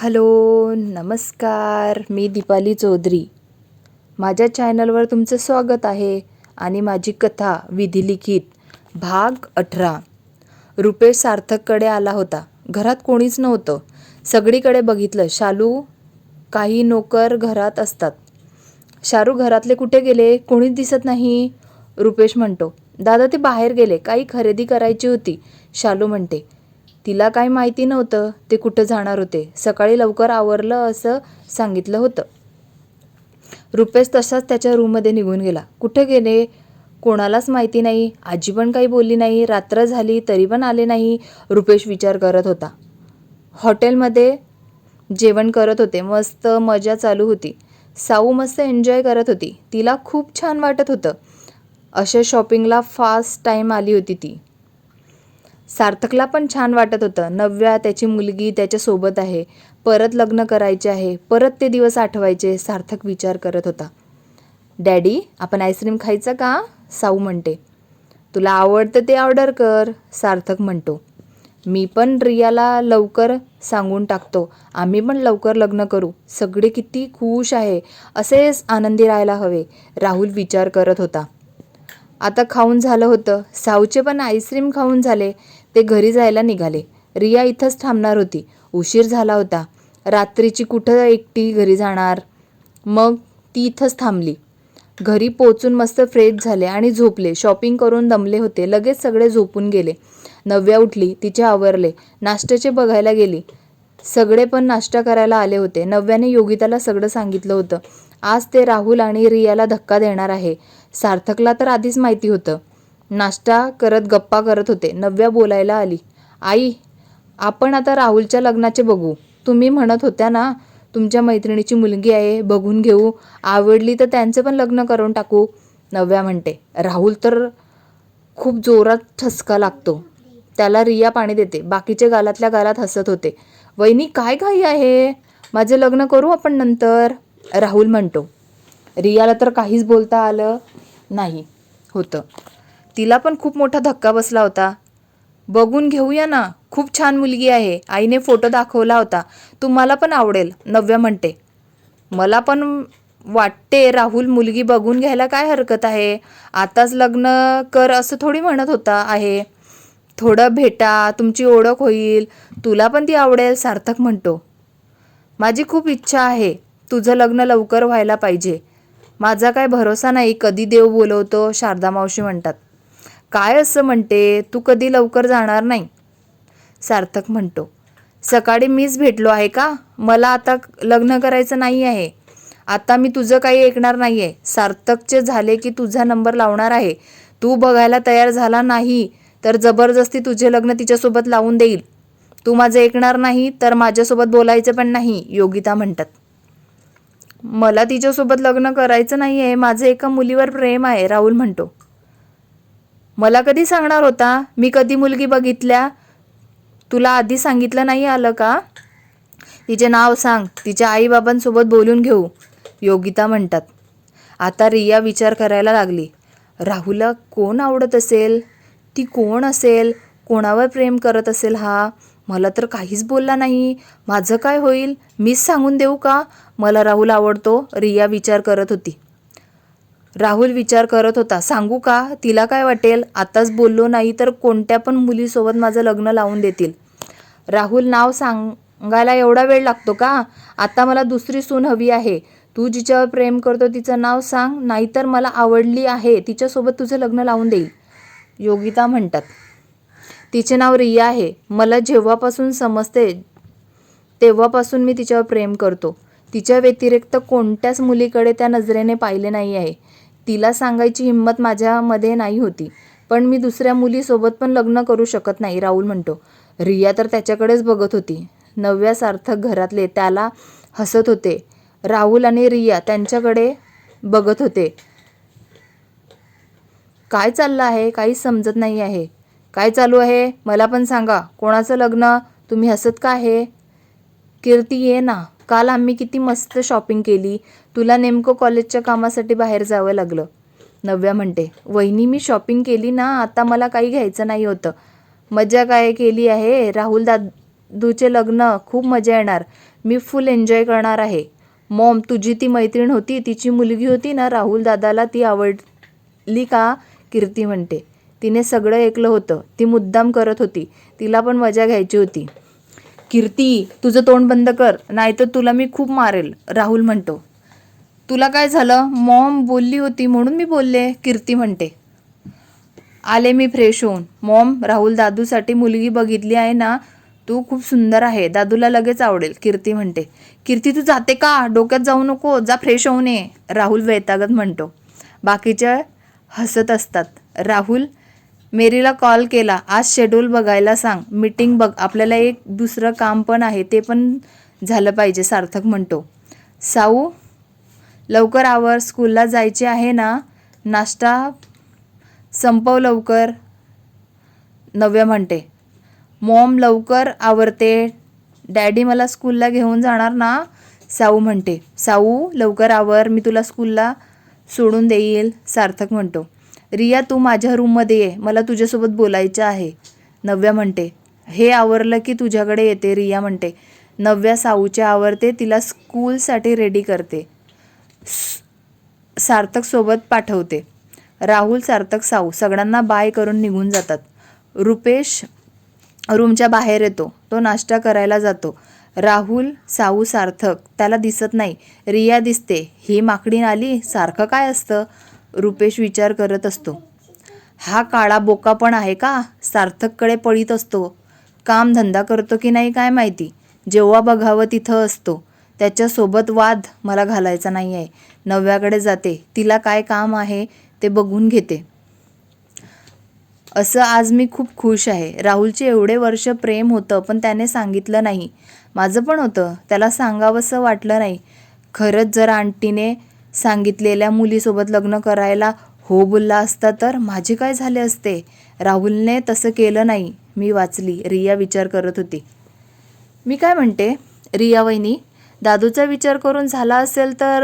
Hello, नमस्कार. मी दीपाली चौधरी. माझ्या चॅनलवर तुमचं स्वागत आहे. आणि माझी कथा विधिलिखित भाग 18. रुपेश सार्थककडे आला होता. घरात कोणीच नव्हतं. सगळीकडे बघितलं. शालू, काही नोकर घरात असतात. शालू, घरातले कुठे गेले? कोणीच दिसत नाही. रुपेश म्हणतो. दादा, ते बाहेर गेले. काही खरेदी करायची होती. शालू म्हणते. तिला काही माहिती नव्हतं ते कुठं जाणार होते. सकाळी लवकर आवरलं असं सांगितलं होतं. रुपेश तसाच त्याच्या रूममध्ये निघून गेला. कुठे गेले कोणालाच माहिती नाही. आजी पण काही बोलली नाही. रात्र झाली तरी पण आले नाही. रुपेश विचार करत होता. हॉटेलमध्ये जेवण करत होते. मस्त मजा चालू होती. साऊ मस्त एन्जॉय करत होती. तिला खूप छान वाटत होतं. अशा शॉपिंगला फर्स्ट टाईम आली होती ती. सार्थकला पण छान वाटत होतं. नव्या, त्याची मुलगी त्याच्यासोबत आहे. परत लग्न करायचे आहे. परत ते दिवस आठवायचे. सार्थक विचार करत होता. डॅडी, आपण आईस्क्रीम खायचं का? साऊ म्हणते. तुला आवडतं ते ऑर्डर कर, सार्थक म्हणतो. मी पण रियाला लवकर सांगून टाकतो. आम्ही पण लवकर लग्न करू. सगळे किती खुश आहे. असेच आनंदी राहायला हवे, राहुल विचार करत होता. आता खाऊन झालं होतं. साऊचे पण आईस्क्रीम खाऊन झाले. ते घरी जायला निघाले. रिया इथंच थांबणार होती. उशीर झाला होता. रात्रीची कुठं एकटी घरी जाणार. मग ती इथंच थांबली. घरी पोचून मस्त फ्रेश झाले आणि झोपले. शॉपिंग करून दमले होते. लगेच सगळे झोपून गेले. नव्या उठली. तिचे आवरले. नाश्त्याचे बघायला गेली. सगळे पण नाश्ता करायला आले होते. नव्याने योगिताला सगळं सांगितलं होतं. आज ते राहुल आणि रियाला धक्का देणार आहे. सार्थकला तर आधीच माहिती होतं. नाश्ता करत गप्पा करत होते. नव्या बोलायला आली. आई, आपण आता राहुलच्या लग्नाचे बघू. तुम्ही म्हणत होत्या ना, तुमच्या मैत्रिणीची मुलगी आहे, बघून घेऊ. आवडली तर त्यांचं पण लग्न करून टाकू. नव्या म्हणते. राहुल तर खूप जोरात ठसका लागतो. त्याला रिया पाणी देते. बाकीचे गालातल्या गालात हसत होते. वहिनी, काय घाई आहे? माझे लग्न करू आपण नंतर, राहुल म्हणतो. रियाला तर काहीच बोलता आलं नाही होतं. तिला पण खूप मोठा धक्का बसला होता. बघून घेऊया ना, खूप छान मुलगी आहे. आईने फोटो दाखवला होता. तुम्हाला पण आवडेल, नव्या म्हणते. मला पण वाटते राहुल, मुलगी बघून घ्यायला काय हरकत आहे. आताच लग्न कर असं थोडी म्हणत होता आहे. थोडं भेटा, तुमची ओळख होईल. तुला पण ती आवडेल, सार्थक म्हणतो. माझी खूप इच्छा आहे. तुझं लग्न लवकर व्हायला पाहिजे. माझा काय भरोसा नाही कधी देव बोलवतो, शारदा मावशी म्हणतात. काय असं म्हणते? तू कधी लवकर जाणार नाही, सार्थक म्हणतो. सकाळी मीच भेटलो आहे का? मला आता लग्न करायचं नाही आहे. आता मी तुझं काही ऐकणार नाही आहे. सार्थकचे झाले की तुझा नंबर लावणार आहे. तू बघायला तयार झाला नाही तर जबरदस्ती तुझे लग्न तिच्यासोबत लावून देईल. तू माझं ऐकणार नाही तर माझ्यासोबत बोलायचं पण नाही, योगिता म्हणतात. मला तिच्यासोबत लग्न करायचं नाही आहे. माझं एका मुलीवर प्रेम आहे, राहुल म्हणतो. मला कधी सांगणार होता? मी कधी मुलगी बघितल्या? तुला आधी सांगितलं नाही आलं का? तिचे नाव सांग. तिच्या आईबाबांसोबत बोलून घेऊ, योगिता म्हणतात. आता रिया विचार करायला लागली. राहुलला कोण आवडत असेल? ती कोण असेल? कोणावर प्रेम करत असेल हा? मला तर काहीच बोलला नाही. माझं काय होईल? मीच सांगून देऊ का मला राहुल आवडतो? रिया विचार करत होती. राहुल विचार करत होता. सांगू का? तिला काय वाटेल? आताच बोललो नाही तर कोणत्या पण मुलीसोबत माझं लग्न लावून देतील. राहुल, नाव सांगायला एवढा वेळ लागतो का? आता मला दुसरी सून हवी आहे. तू जिच्यावर प्रेम करतो तिचं नाव सांग, नाहीतर मला आवडली आहे तिच्यासोबत तुझं लग्न लावून देईल, योगिता म्हणतात. तिचे नाव रिया आहे. मला जेव्हापासून समजते तेव्हापासून मी तिच्यावर प्रेम करतो. तिच्या व्यतिरिक्त कोणत्याच मुलीकडे त्या नजरेने पाहिले नाही आहे. तिला सांगायची हिंमत माझ्यामध्ये नाही होती. पण मी दुसऱ्या मुलीसोबत पण लग्न करू शकत नाही, राहुल म्हणतो. रिया तर त्याच्याकडेच बघत होती. नव्या, सार्थक घरातले त्याला हसत होते. राहुल आणि रिया त्यांच्याकडे बघत होते. काय चाललं आहे? काही समजत नाही आहे. काय चालू आहे? मला पण सांगा. कोणाचं लग्न? तुम्ही हसत का आहे? कीर्ती, ये ना. काल आम्ही किती मस्त शॉपिंग केली. तुला नेमकं कॉलेजच्या कामासाठी बाहेर जावं लागलं, नव्या म्हणते. वहिनी, मी शॉपिंग केली ना, आता मला काही घ्यायचं नाही होतं. मजा काय केली आहे, राहुल दादूचे लग्न, खूप मजा येणार, मी फुल एन्जॉय करणार आहे. मॉम, तुझी ती मैत्रीण होती, तिची मुलगी होती ना राहुल दादाला, ती आवडली का? कीर्ती म्हणते. तिने सगळं ऐकलं होतं, ती मुद्दाम करत होती, तिला पण मजा घ्यायची होती. कीर्ती, तुझं तोंड बंद कर, नाहीतर तुला मी खूप मारेल, राहुल म्हणतो. तुला काय झालं? मॉम बोलली होती म्हणून मी बोलले, कीर्ती म्हणते. आले मी फ्रेश होऊन. मॉम, राहुल दादूसाठी मुलगी बघितली आहे ना, तू खूप सुंदर आहे, दादूला लगेच आवडेल, कीर्ती म्हणते. कीर्ती, तू जाते का? डोक्यात जाऊ नको, जा फ्रेश होऊन ये, राहुल वैतागत म्हणतो. बाकीचे हसत असतात. राहुल, मेरीला कॉल केला, आज शेड्यूल बघायला सांग, मीटिंग बघ, आपल्याला एक दुसरं काम पण आहे, ते पण झालं पाहिजे, सार्थक म्हणतो. साऊ, लवकर आवर, स्कूलला जायचे आहे ना, नाश्ता संपव लवकर, नव्या म्हणते. मॉम, लवकर आवरते, डॅडी मला स्कूलला घेऊन जाणार ना, साऊ म्हणते. साऊ, लवकर आवर, मी तुला स्कूलला सोडून देईल, सार्थक म्हणतो. रिया, तू माझ्या रूममध्ये ये, मला तुझ्यासोबत बोलायचं आहे, नव्या म्हणते. हे आवरलं की तुझ्याकडे येते, रिया म्हणते. नव्या साऊच्या आवरते, तिला स्कूलसाठी रेडी करते, सार्थक सोबत पाठवते. राहुल, सार्थक, साऊ सगळ्यांना बाय करून निघून जातात. रुपेश रूमच्या बाहेर येतो, तो नाश्ता करायला जातो. राहुल, साऊ, सार्थक, त्याला दिसत नाही. रिया दिसते. ही माकडीन आली, सारखं काय असतं, रुपेश विचार करत असतो. हा काळा बोका पण आहे का? सार्थककडे पळीत असतो, काम धंदा करतो की नाही काय माहिती, जेव्हा बघावं तिथं असतो. त्याच्यासोबत वाद मला घालायचा नाही आहे. नव्याकडे जाते, तिला काय काम आहे ते बघून घेते. असं आज मी खूप खुश आहे. राहुलचे एवढे वर्ष प्रेम होतं, पण त्याने सांगितलं नाही. माझं पण होतं, त्याला सांगावंसं वाटलं नाही. खरंच जर आंटीने सांगितलेल्या मुलीसोबत लग्न करायला हो बोलला असता तर माझे काय झाले असते. राहुलने तसं केलं नाही, मी वाचली, रिया विचार करत होती. मी काय म्हणते, रिया वहिनी, दादूचा विचार करून झाला असेल तर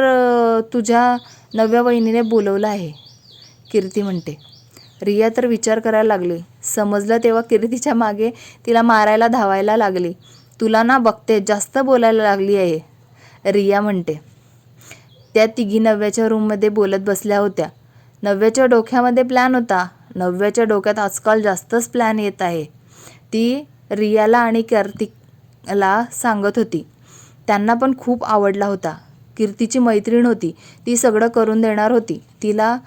तुझ्या नव्या वहिनीने बोलवलं आहे, कीर्ती म्हणते. रिया तर विचार करायला लागली. समजलं तेव्हा कीर्तीच्या मागे तिला मारायला धावायला लागली. तुला ना बघते, जास्त बोलायला लागली आहे, रिया म्हणते. त्या तिघी नव्याच्या रूममध्ये बोलत बसल्या होत्या. नव्याच्या डोक्यामध्ये प्लॅन होता. नव्याच्या डोक्यात आजकाल जास्तच प्लॅन येत आहे. ती रियाला आणि कार्तिकला सांगत होती. त्यांना पण खूप आवडला होता. कीर्तीची मैत्रीण होती, ती सगळं करून देणार होती. तिला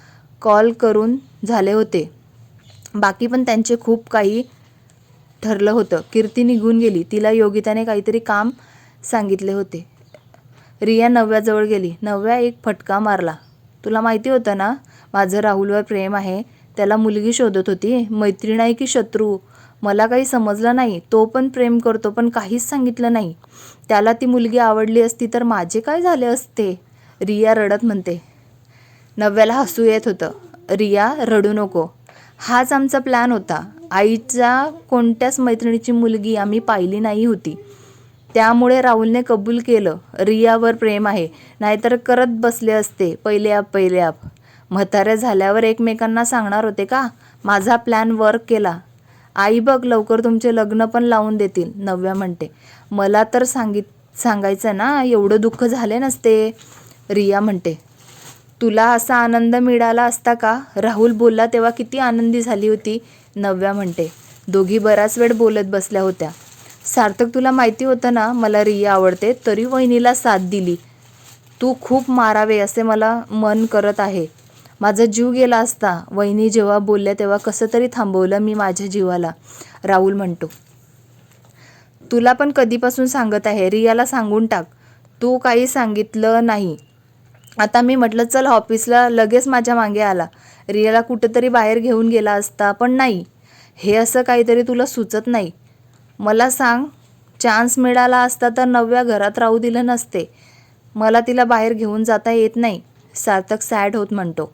कॉल करून झाले होते. बाकी पण त्यांचे खूप काही ठरलं होतं. कीर्ती निघून गेली. तिला योगिताने काहीतरी काम सांगितले होते. रिया नव्याजवळ गेली. नव्या एक फटका मारला. तुला माहिती होतं ना माझं राहुलवर प्रेम आहे. त्याला मुलगी शोधत होती. मैत्रीण आहे की शत्रू मला काही समजलं नाही. तो पण प्रेम करतो, पण काहीच सांगितलं नाही. त्याला ती मुलगी आवडली असती तर माझे काय झाले असते, रिया रडत म्हणते. नव्याला हसू येत होतं. रिया, रडू नको, हाच आमचा प्लॅन होता. आईच्या कोणत्याच मैत्रिणीची मुलगी आम्ही पाहिली नाही होती, त्यामुळे राहुलने कबूल केलं रियावर प्रेम आहे. नाहीतर करत बसले असते पहिले आप. म्हाताऱ्या झाल्यावर एकमेकांना सांगणार होते का? माझा प्लॅन वर्क केला. आई बघ, लवकर तुमचे लग्न पण लावून देतील, नव्या म्हणते. मला तर सांगायचं ना, एवढं दुःख झाले नसते, रिया म्हणते. तुला असा आनंद मिळाला असता का? राहुल बोलला तेव्हा किती आनंदी झाली होती, नव्या म्हणते. दोघी बराच वेळ बोलत बसल्या होत्या. सार्थक, तुला माहिती होतं ना मला रिया आवडते, तरी वहिनीला साथ दिली. तू खूप मारावे असे मला मन करत आहे. माझा जीव गेला असता. वहिनी जेव्हा बोलल्या तेव्हा कसं तरी थांबवलं मी माझ्या जीवाला, राहुल म्हणतो. तुला पण कधीपासून सांगत आहे, रियाला सांगून टाक. तू काही सांगितलं नाही. आता मी म्हटलं चल ऑफिसला, लगेच माझ्या मागे आला. रियाला कुठेतरी बाहेर घेऊन गेला असता, पण नाही. हे असं काहीतरी तुला सुचत नाही. मला सांग, चान्स मिळाला असता तर नव्या घरात राहू दिलं नसते. मला तिला बाहेर घेऊन जाता येत नाही, सार्थक सॅड होत म्हणतो.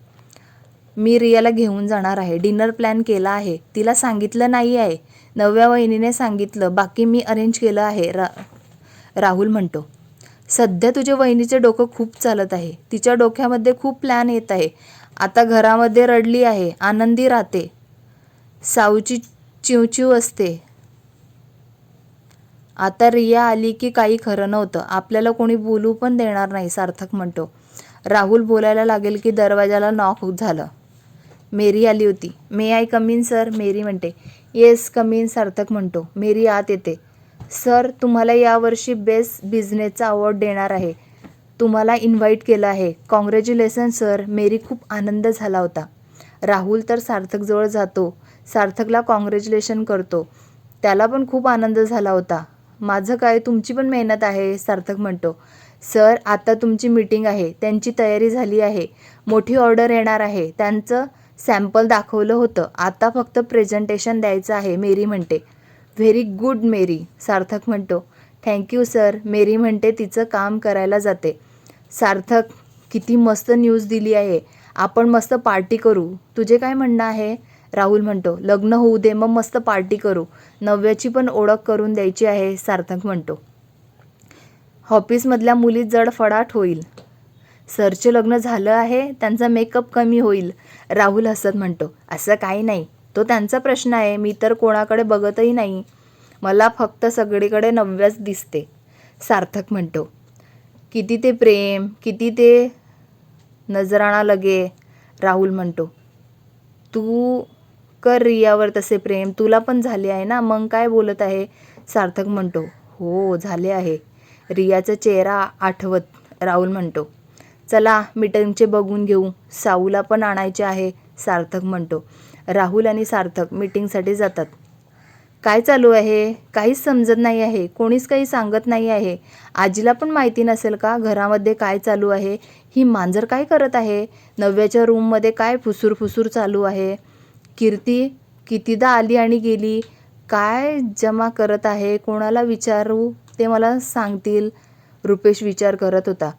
मी रियाला घेऊन जाणार आहे. डिनर प्लॅन केला आहे. तिला सांगितलं नाही आहे. नव्या वहिनीने सांगितलं, बाकी मी अरेंज केलं आहे, राहुल म्हणतो. सध्या तुझ्या वहिनीचे डोकं खूप चालत आहे. तिच्या डोक्यामध्ये खूप प्लॅन येत आहे. आता घरामध्ये रडली आहे, आनंदी राहते. साऊची चिवचिव असते आता रिया आली की काही खरं नव्हतं. आपल्याला कोणी बोलू पण देणार नाही, सार्थक म्हणतो. राहुल बोलायला लागेल की दरवाजाला नॉक झालं. मेरी आली होती. मे आय कम इन सर, मेरी म्हणते. येस कम इन, सार्थक म्हणतो. मेरी आत येते. सर, तुम्हाला यावर्षी बेस्ट बिझनेसचा अवॉर्ड देणार आहे. तुम्हाला इन्व्हाइट केलं आहे. Congratulation sir. मेरी खूप आनंद झाला होता. राहुल तर सार्थकजवळ जातो. सार्थकला कॉंग्रॅच्युलेशन करतो. त्याला पण खूप आनंद झाला होता. माझं काय, तुमची पण मेहनत आहे, सार्थक म्हणतो. सर, आता तुमची मीटिंग आहे. त्यांची तयारी झाली आहे. मोठी ऑर्डर येणार आहे. त्यांचं सॅम्पल दाखवलं होतं. आता फक्त प्रेझेंटेशन द्यायचं आहे, मेरी म्हणते. व्हेरी गुड मेरी, सार्थक म्हणतो. थँक्यू सर, मेरी म्हणते तिचं काम करायला जाते. सार्थक, किती मस्त न्यूज दिली आहे. आपण मस्त पार्टी करू. तुझे काय म्हणणं आहे, राहुल म्हणतो. लग्न होऊ दे, मग मस्त पार्टी करू. नव्याची पण ओळख करून द्यायची आहे, सार्थक म्हणतो. ऑफिसमधल्या मुली जडफडाट होईल. सरचे लग्न झालं आहे, त्यांचा मेकअप कमी होईल, राहुल हसत म्हणतो. असं काही नाही, तो त्यांचा प्रश्न आहे. मी तर कोणाकडे बघतही नाही. मला फक्त सगळीकडे नव्याच दिसते, सार्थक म्हणतो. किती ते प्रेम, किती ते नजराणा लगे, राहुल म्हणतो. तू कर रियावर तसे प्रेम, तुला पण झाले आहे ना, मग काय बोलत आहे, सार्थक म्हणतो. हो, झाले आहे. रियाचा चेहरा आठवत राहुल म्हणतो. चला मीटिंगचे बघून घेऊ. साऊला पण आणायचे आहे, सार्थक म्हणतो. राहुल आणि सार्थक मीटिंगसाठी जातात. काय चालू आहे, काहीच समजत नाही आहे. कोणीच काही सांगत नाही आहे. आजीला पण माहिती नसेल का घरामध्ये काय चालू आहे. ही मांजर काय करत आहे. नव्याच्या रूममध्ये काय फुसूर फुसूर चालू आहे. कीर्ती कितीदा आली आणि गेली. काय जमा करत आहे. कोणाला विचारू, ते मला सांगतील. रुपेश विचार करत होता.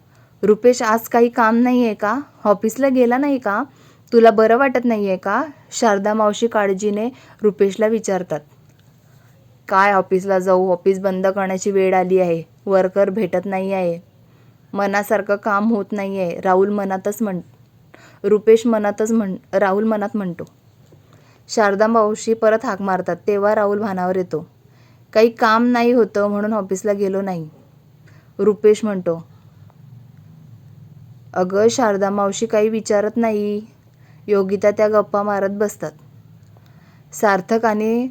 रुपेश, आज काही काम नाही आहे का. ऑफिसला गेला नाही का. तुला बरं वाटत नाही आहे का. शारदा मावशी काळजीने रुपेशला विचारतात. काय ऑफिसला जाऊ, ऑफिस बंद करण्याची वेळ आली आहे. वर्कर भेटत नाही आहे. मनासारखं काम होत नाही आहे, राहुल मनात म्हणतो. शारदा मावशी परत हाक मारतात. तेव्हा राहुल भानावर येतो. काही काम नाही होतं म्हणून ऑफिसला गेलो नाही, रुपेश म्हणतो. अगं शारदा मावशी काही विचारत नाही. योगिता त्या गप्पा मारत बसतात. सार्थक आणि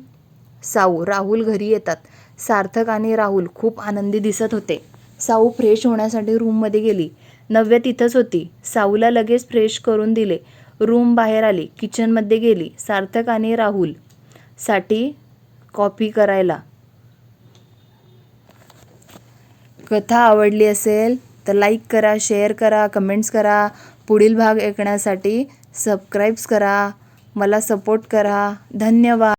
साऊ राहुल घरी येतात. सार्थक आणि राहुल खूप आनंदी दिसत होते. साऊ फ्रेश होण्यासाठी रूममध्ये गेली. नव्या तिथंच होती. साऊला लगेच फ्रेश करून दिले. रूम बाहेर आली. किचनमध्ये गेली. सार्थक आणि राहुल साठी कॉफी करायला. कथा आवडली असेल तर लाईक करा, शेअर करा, कमेंट्स करा. पुढील भाग ऐकण्यासाठी सबस्क्राईब करा. मला सपोर्ट करा. धन्यवाद.